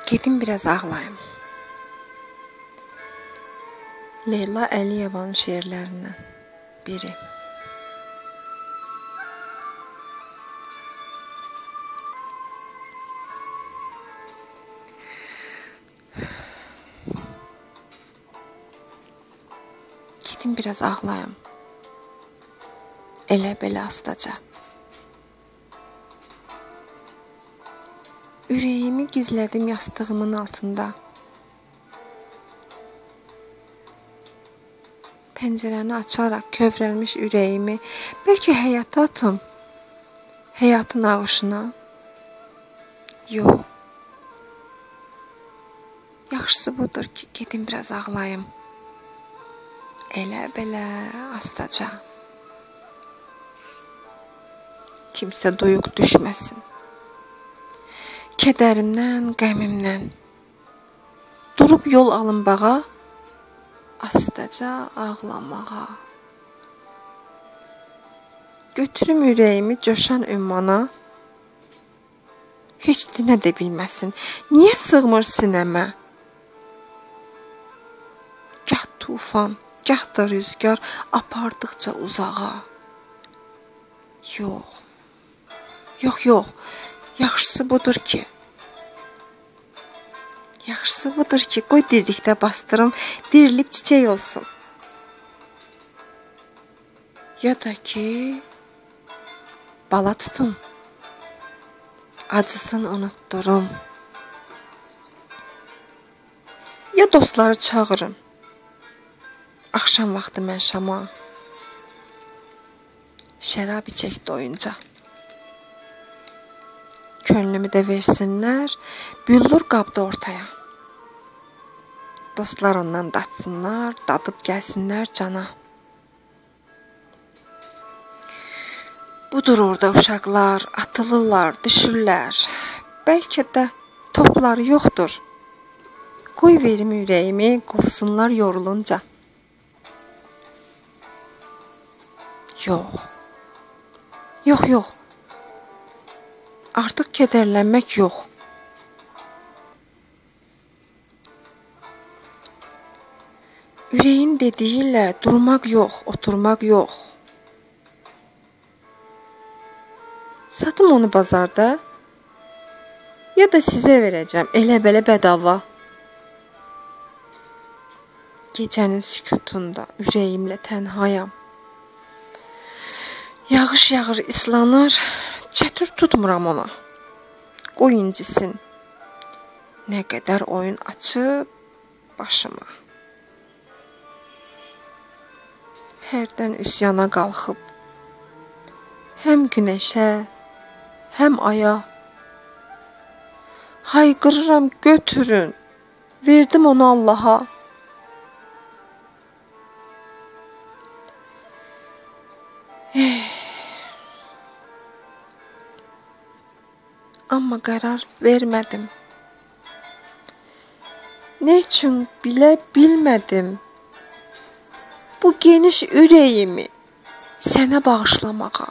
Gedim biraz ağlayım. Leyla Əliyevanın şeirlərindən biri. Gedim biraz ağlayım. Elə belə astaca. Ürəyimi gizlədim yastığımın altında. Pəncərəni açaraq kövrəlmiş ürəyimi bəlkə həyata atım. Həyatın ağışına. Yox. Yaxşısı budur ki, gedim biraz ağlayım. Elə belə astaca. Kimsə duyuq düşməsin. Kədərimdən, qəmimdən durub yol alım bağa, astaca ağlamağa. Götürüm ürəyimi coşan ümmana, heç dinə də bilməsin. Niyə sığmır sinəmə? Gah tufan, gah da rüzgar apardıqca uzağa. Yox. Yox. Yaxşısı budur ki, qoy dirlikdə bastırım, dirilib çiçək olsun. Ya da ki, bala tutum, acısını unutdurum. Ya dostları çağırım, axşam vaxtı mən şama, şərab içək doyunca. Könlümü də versinlər, büllur qabda ortaya. Dostlar ondan datsınlar, dadıb gəlsinlər cana. Budur orada uşaqlar, atılırlar, düşürlər. Bəlkə də topları yoxdur. Qoy verim ürəyimi, qovsunlar yorulunca. Yox. Artıq kədərlənmək yox. Ürəyin dediyi ilə durmaq yox, oturmaq yox. Satım onu bazarda, ya da sizə verəcəm elə belə bədava. Gecənin sükutunda ürəyimlə tənhayam. Yağış yağır, islanır. Çətir tutmuram ona. Qoy incisin. Nə qədər oyun açıb başıma. Hərdən üsyana qalxıb. Həm günəşə, həm aya. Hayqırıram, götürün. Verdim onu Allaha. Amma qərar vermədim. Nə üçün bilə bilmədim. Bu geniş ürəyimi sənə bağışlamağa.